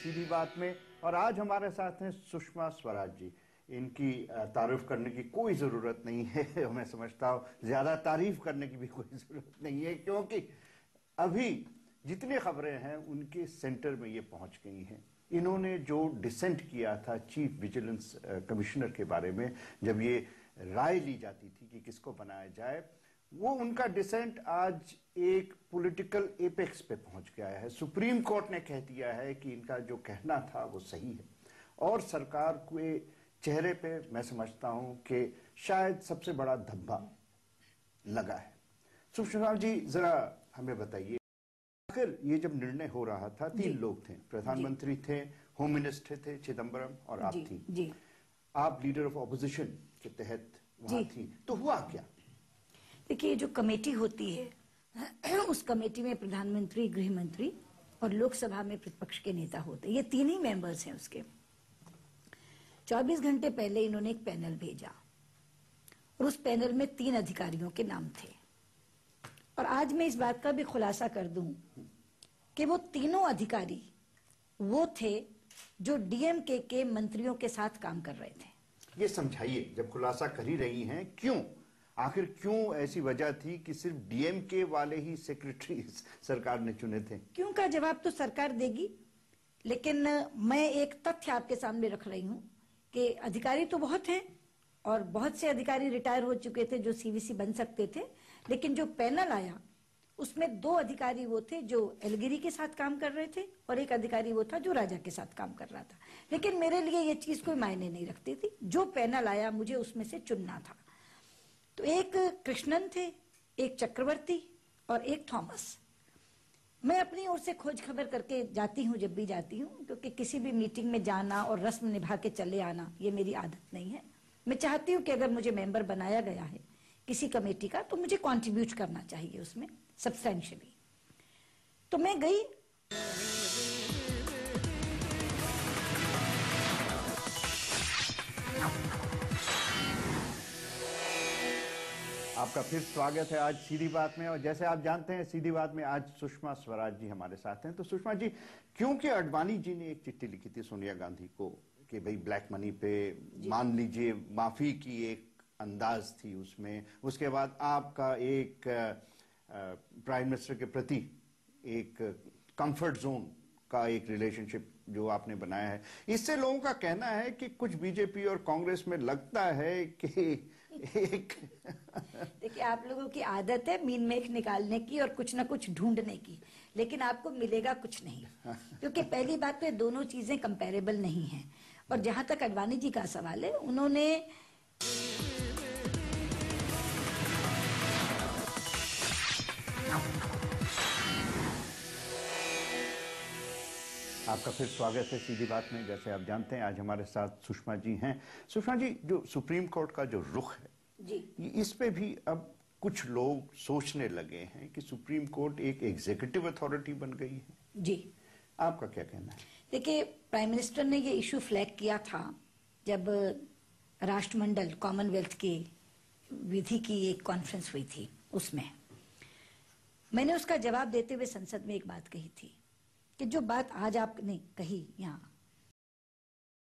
सीधी बात में। और आज हमारे साथ हैं सुषमा स्वराज जी। इनकी तारीफ करने की कोई ज़रूरत नहीं है, मैं समझता हूँ ज़्यादा तारीफ करने की भी कोई ज़रूरत नहीं है, क्योंकि अभी जितनी खबरें हैं उनके सेंटर में ये पहुंच गई हैं। इन्होंने जो डिसेंट किया था चीफ विजिलेंस कमिश्नर के बारे में, जब ये राय ली जाती थी कि किसको बनाया जाए, वो उनका डिसेंट आज एक पॉलिटिकल एपेक्स पे पहुंच गया है। सुप्रीम कोर्ट ने कह दिया है कि इनका जो कहना था वो सही है, और सरकार के चेहरे पे मैं समझता हूं कि शायद सबसे बड़ा धब्बा लगा है। सुषमा जी, जरा हमें बताइए, आखिर ये जब निर्णय हो रहा था, तीन लोग थे, प्रधानमंत्री थे, होम मिनिस्टर थे चिदम्बरम, और आप थी। आप लीडर ऑफ ऑपोजिशन के तहत वहां थी, तो हुआ क्या? देखिए, जो कमेटी होती है उस कमेटी में प्रधानमंत्री, गृह मंत्री और लोकसभा में प्रतिपक्ष के नेता होते हैं। ये तीन ही मेंबर्स हैं उसके। 24 घंटे पहले इन्होंने एक पैनल भेजा और उस पैनल में 3 अधिकारियों के नाम थे। और आज मैं इस बात का भी खुलासा कर दूं कि वो तीनों अधिकारी वो थे जो डीएमके के मंत्रियों के साथ काम कर रहे थे। ये समझाइए, जब खुलासा कर ही रही हैं, क्यों, आखिर क्यों ऐसी वजह थी कि सिर्फ डीएमके वाले ही सेक्रेटरी सरकार ने चुने थे? क्यों का जवाब तो सरकार देगी, लेकिन मैं एक तथ्य आपके सामने रख रही हूं कि अधिकारी तो बहुत हैं और बहुत से अधिकारी रिटायर हो चुके थे जो सीवीसी बन सकते थे, लेकिन जो पैनल आया उसमें 2 अधिकारी वो थे जो एलगिरी के साथ काम कर रहे थे और एक अधिकारी वो था जो राजा के साथ काम कर रहा था। लेकिन मेरे लिए ये चीज कोई मायने नहीं रखती थी। जो पैनल आया मुझे उसमें से चुनना था। तो एक कृष्णन थे, एक चक्रवर्ती और एक थॉमस। मैं अपनी ओर से खोज खबर करके जाती हूँ जब भी जाती हूँ, क्योंकि किसी भी मीटिंग में जाना और रस्म निभा के चले आना ये मेरी आदत नहीं है। मैं चाहती हूँ कि अगर मुझे मेंबर बनाया गया है किसी कमेटी का तो मुझे कंट्रीब्यूट करना चाहिए उसमें सब्सटेंशियली। तो मैं गई। आपका फिर स्वागत है आज सीधी बात में। और जैसे आप जानते हैं, सीधी बात में आज सुषमा स्वराज जी हमारे साथ हैं। तो सुषमा जी, क्योंकि अडवाणी जी ने एक चिट्ठी लिखी थी सोनिया गांधी को कि भाई ब्लैक मनी पे मान लीजिए माफी की एक अंदाज थी उसमें, उसके बाद आपका एक प्राइम मिनिस्टर के प्रति एक कंफर्ट जोन का एक रिलेशनशिप जो आपने बनाया है, इससे लोगों का कहना है कि कुछ बीजेपी और कांग्रेस में लगता है कि एक देखिए, आप लोगों की आदत है मीन मेख निकालने की और कुछ ना कुछ ढूंढने की, लेकिन आपको मिलेगा कुछ नहीं, क्योंकि पहली बात तो ये दोनों चीजें कंपैरेबल नहीं हैं। और जहां तक अडवाणी जी का सवाल है, उन्होंने आपका फिर स्वागत है सीधी बात में। जैसे आप जानते हैं, आज हमारे साथ सुषमा जी हैं। सुषमा जी, जो सुप्रीम कोर्ट का जो रुख है जी, इस पे भी अब कुछ लोग सोचने लगे हैं कि सुप्रीम कोर्ट एक एग्जीक्यूटिव अथॉरिटी बन गई है। जी, आपका क्या कहना है? देखिए, प्राइम मिनिस्टर ने ये इशू फ्लैग किया था जब राष्ट्रमंडल कॉमनवेल्थ की विधि की एक कॉन्फ्रेंस हुई थी। उसमें मैंने उसका जवाब देते हुए संसद में एक बात कही थी कि जो बात आज आपने कही यहाँ,